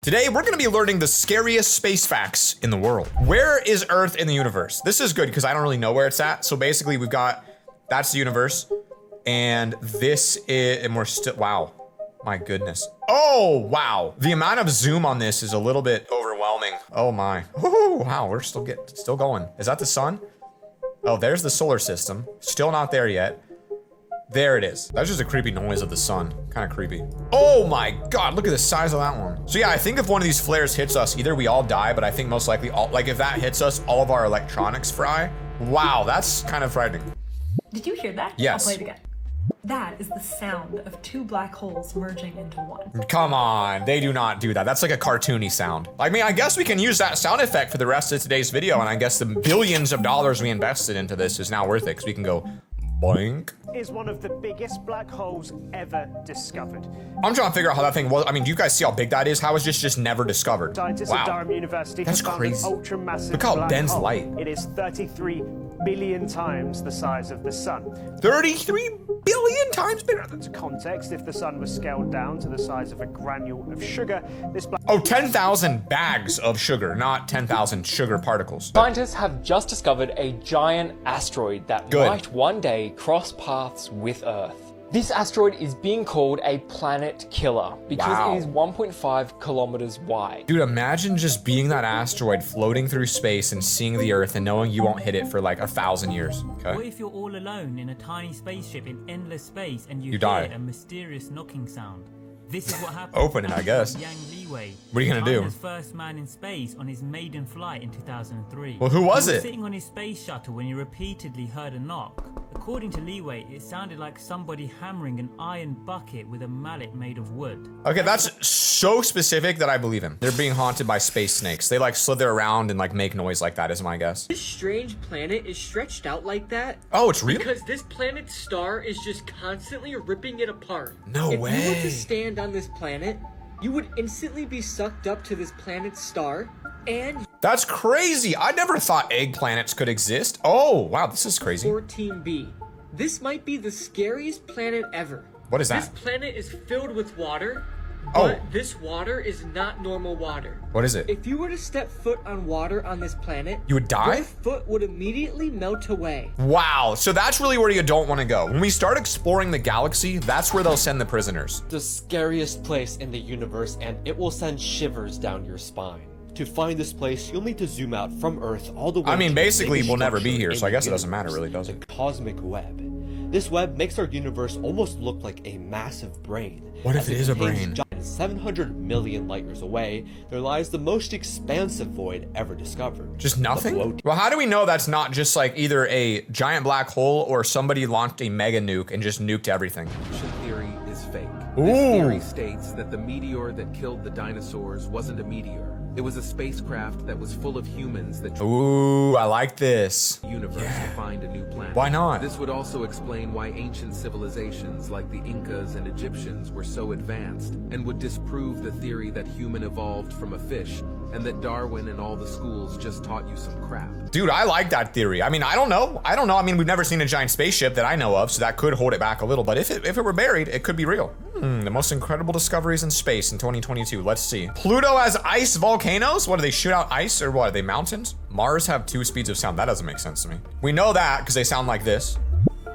Today, we're gonna be learning the scariest space facts in the world. Where is Earth in the universe? This is good because I don't really know where it's at. So basically we've got, that's the universe. And this is, and we're still, wow. My goodness. Oh, wow. The amount of zoom on this is a little bit overwhelming. Oh my. Ooh, wow, we're still going. Is that the sun? Oh, there's the solar system. Still not there yet. There it is. That's just a creepy noise of the sun. Kind of creepy. Oh my God, look at the size of that one. So yeah, I think if one of these flares hits us, either we all die, but I think most likely like if that hits us, all of our electronics fry. Wow, that's kind of frightening. Did you hear that? Yes. I'll play it again. That is the sound of two black holes merging into one. Come on, they do not do that. That's like a cartoony sound. I mean, I guess we can use that sound effect for the rest of today's video, and I guess the billions of dollars we invested into this is now worth it, because we can go boink. Is one of the biggest black holes ever discovered. I'm trying to figure out how that thing was. I mean, do you guys see how big that is? How is this just never discovered? Scientists at Durham University That's have found crazy. an ultra-massive Look how it black bends hole. light. It is 33 billion times the size of the sun. 33 billion times bigger. To context, if the sun was scaled down to the size of a granule of sugar, this black Oh, 10,000 bags of sugar, not 10,000 sugar particles. Scientists have just discovered a giant asteroid that might one day cross paths with Earth. This asteroid is being called a planet killer because it is 1.5 kilometers wide. Dude, imagine just being that asteroid floating through space and seeing the Earth and knowing you won't hit it for like 1,000 years. Okay. What if you're all alone in a tiny spaceship in endless space and you die. hear a mysterious knocking sound? This is what happened. Open it, I guess. Yang Liwei. What are you gonna do? China's first man in space on his maiden flight in 2003. Well, who was He it? was sitting on his space shuttle when he repeatedly heard a knock. According to Liwei, it sounded like somebody hammering an iron bucket with a mallet made of wood. Okay, that's so specific that I believe him. They're being haunted by space snakes. They like slither around and like make noise like that is my guess. This strange planet is stretched out like that. Oh, it's real? Because this planet's star is just constantly ripping it apart. No way. If you were to stand on this planet, you would instantly be sucked up to this planet's star, and That's crazy. I never thought egg planets could exist. Oh, wow, this is crazy. 14B. This might be the scariest planet ever. What is This that? planet is filled with water, Oh. but this water is not normal water. What is it? If you were to step foot on water on this planet, You would die? your foot would immediately melt away. Wow, so that's really where you don't want to go. When we start exploring the galaxy, that's where they'll send the prisoners. The scariest place in the universe, and it will send shivers down your spine. To find this place, you'll need to zoom out from Earth all the way. I mean, to the basically, biggest we'll never be structure here, in so I the guess it doesn't matter, universe, really, does it? The cosmic web. This web makes our universe almost look like a massive brain. What if As it is a contains brain? giant 700 million light years away, there lies the most expansive void ever discovered. Just The nothing? float- Well, how do we know that's not just like either a giant black hole or somebody launched a mega nuke and just nuked everything? Evolution theory is fake. Ooh. This theory states that the meteor that killed the dinosaurs wasn't a meteor. It was a spacecraft that was full of humans that Ooh, I like this. the universe to find a new planet. Why not? This would also explain why ancient civilizations like the Incas and Egyptians were so advanced, and would disprove the theory that human evolved from a fish, and that Darwin and all the schools just taught you some crap. Dude, I like that theory. I mean, I don't know. I mean, we've never seen a giant spaceship that I know of, so that could hold it back a little. But if it were buried, it could be real. The most incredible discoveries in space in 2022. Let's see. Pluto has ice volcanoes? What, do they shoot out ice or what? Are they mountains? Mars have 2 speeds of sound. That doesn't make sense to me. We know that because they sound like this.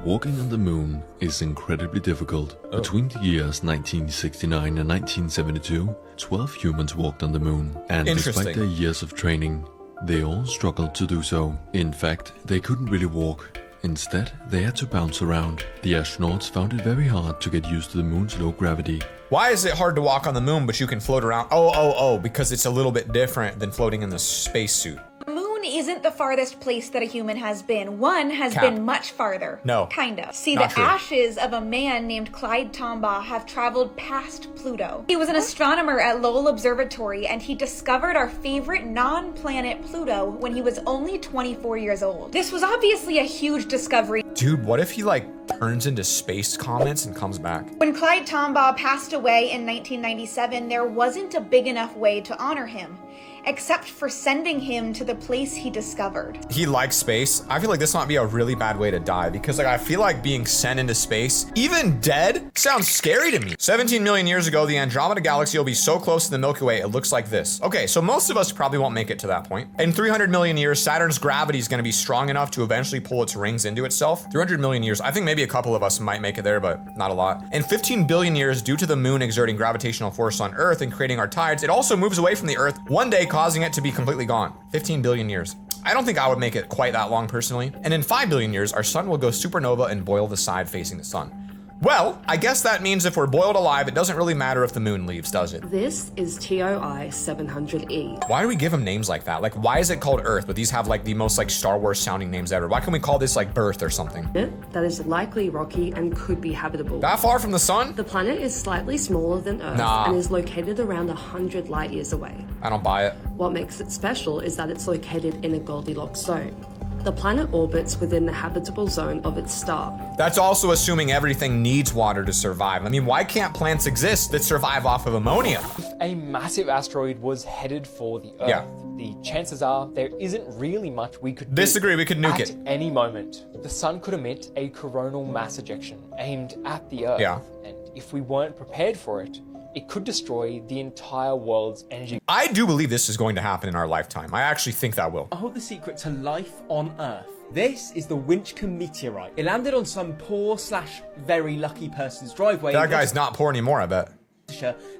Walking on the moon is incredibly difficult. Between the years 1969 and 1972, 12 humans walked on the moon, and despite their years of training, they all struggled to do so. In fact, they couldn't really walk. Instead, they had to bounce around. The astronauts found it very hard to get used to the moon's low gravity. Why is it hard to walk on the moon, but you can float around? Oh, because it's a little bit different than floating in the spacesuit. The moon isn't the farthest place that a human has been. One has been much farther. No. Kinda. See, Not the true. ashes of a man named Clyde Tombaugh have traveled past Pluto. He was an astronomer at Lowell Observatory, and he discovered our favorite non-planet Pluto when he was only 24 years old. This was obviously a huge discovery. Dude, what if he like turns into space comets and comes back? When Clyde Tombaugh passed away in 1997, there wasn't a big enough way to honor him, except for sending him to the place he discovered. He likes space. I feel like this might be a really bad way to die because like I feel like being sent into space, even dead, sounds scary to me. 17 million years ago, the Andromeda Galaxy will be so close to the Milky Way, it looks like this. Okay, so most of us probably won't make it to that point. In 300 million years, Saturn's gravity is going to be strong enough to eventually pull its rings into itself. 300 million years, I think maybe a couple of us might make it there, but not a lot. In 15 billion years, due to the moon exerting gravitational force on Earth and creating our tides, it also moves away from the Earth, one day causing it to be completely gone. 15 billion years. I don't think I would make it quite that long personally. And in 5 billion years, our sun will go supernova and boil the side facing the sun. Well, I guess that means if we're boiled alive, it doesn't really matter if the moon leaves, does it? This is TOI 700E. Why do we give them names like that? Like, why is it called Earth, but these have like the most like Star Wars sounding names ever? Why can't we call this like Birth or something? That is likely rocky and could be habitable. That far from the sun? The planet is slightly smaller than Earth and is located around 100 light years away. I don't buy it. What makes it special is that it's located in a Goldilocks zone. The planet orbits within the habitable zone of its star. That's also assuming everything needs water to survive. I mean, why can't plants exist that survive off of ammonia? If a massive asteroid was headed for the Earth, the chances are there isn't really much we could do. Disagree, we could nuke it. At any moment, the sun could emit a coronal mass ejection aimed at the Earth. Yeah. And if we weren't prepared for it, it could destroy the entire world's energy. I do believe this is going to happen in our lifetime. I actually think that will. I hold the secret to life on Earth. This is the Winchcombe meteorite. It landed on some poor / very lucky person's driveway. That guy's not poor anymore, I bet.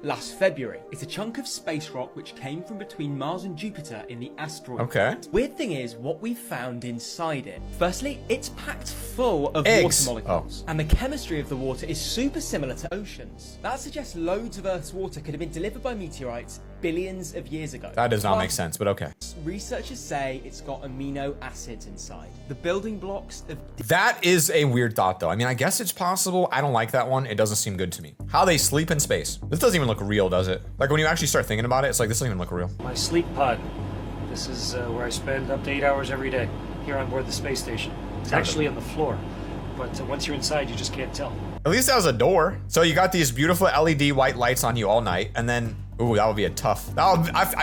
Last February. It's a chunk of space rock which came from between Mars and Jupiter in the asteroid. Okay. Weird thing is what we found inside it. Firstly, it's packed full of eggs. water molecules. And the chemistry of the water is super similar to oceans. That suggests loads of Earth's water could have been delivered by meteorites billions of years ago. That does not make sense, but okay. Researchers say it's got amino acids inside. The building blocks of... That is a weird thought, though. I mean, I guess it's possible. I don't like that one. It doesn't seem good to me. How they sleep in space. This doesn't even look real, does it? Like, when you actually start thinking about it, it's like, this doesn't even look real. My sleep pod. This is where I spend up to 8 hours every day, here on board the space station. It's actually on the floor, but once you're inside, you just can't tell. At least that was a door. So you got these beautiful LED white lights on you all night, and then, ooh, that would be a tough,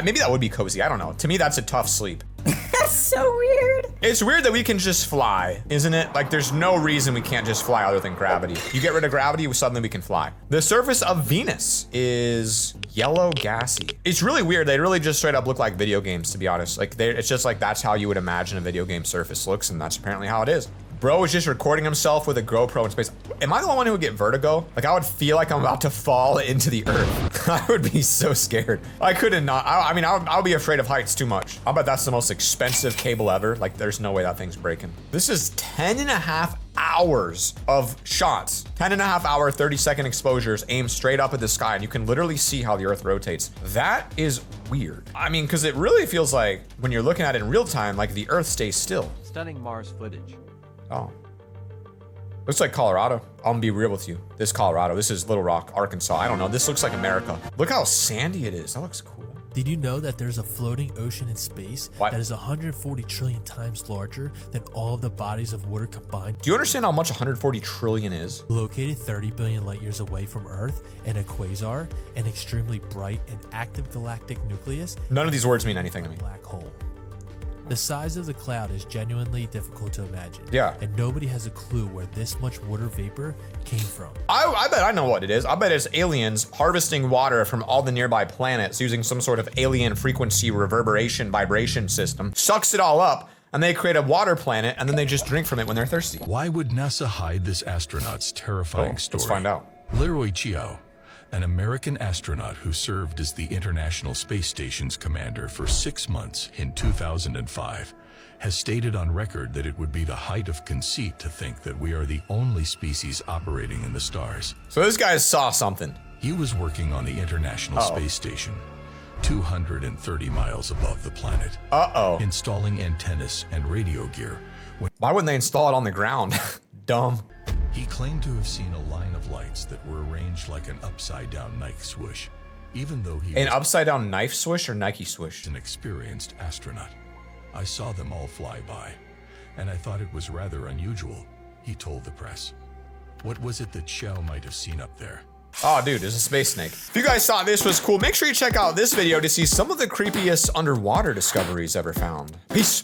maybe that would be cozy, I don't know. To me, that's a tough sleep. That's so weird. It's weird that we can just fly, isn't it? Like, there's no reason we can't just fly other than gravity. You get rid of gravity, suddenly we can fly. The surface of Venus is yellow gassy. It's really weird. They really just straight up look like video games, to be honest. Like, it's just like, that's how you would imagine a video game surface looks, and that's apparently how it is. Bro is just recording himself with a GoPro in space. Am I the one who would get vertigo? Like, I would feel like I'm about to fall into the earth. I would be so scared. I couldn't not. I mean, I would be afraid of heights too much. I'll bet that's the most expensive cable ever. Like, there's no way that thing's breaking. This is 10.5 hours of shots. 10.5 hour, 30-second exposures aimed straight up at the sky, and you can literally see how the earth rotates. That is weird. I mean, because it really feels like when you're looking at it in real time, like the earth stays still. Stunning Mars footage. Oh. Looks like Colorado. I'm gonna be real with you. This Colorado, this is Little Rock, Arkansas. I don't know, this looks like America. Look how sandy it is, that looks cool. Did you know that there's a floating ocean in space that is 140 trillion times larger than all of the bodies of water combined? Do you understand how much 140 trillion is? Located 30 billion light years away from Earth and a quasar, an extremely bright and active galactic nucleus. None of these words mean anything to me. Black hole. The size of the cloud is genuinely difficult to imagine. Yeah. And nobody has a clue where this much water vapor came from. I bet I know what it is. I bet it's aliens harvesting water from all the nearby planets using some sort of alien frequency reverberation vibration system, sucks it all up, and they create a water planet, and then they just drink from it when they're thirsty. Why would NASA hide this astronaut's terrifying story? Let's find out. Leroy Chiao, an American astronaut who served as the International Space Station's commander for 6 months in 2005, has stated on record that it would be the height of conceit to think that we are the only species operating in the stars. So this guy saw something. He was working on the International Space Station, 230 miles above the planet. Installing antennas and radio gear. Why wouldn't they install it on the ground? Dumb. He claimed to have seen a line of lights that were arranged like an upside-down Nike swoosh, even though he was upside-down knife swoosh or Nike swoosh? An experienced astronaut. I saw them all fly by, and I thought it was rather unusual, he told the press. What was it that Chiao might have seen up there? Oh, dude, there's a space snake. If you guys thought this was cool, make sure you check out this video to see some of the creepiest underwater discoveries ever found. Peace.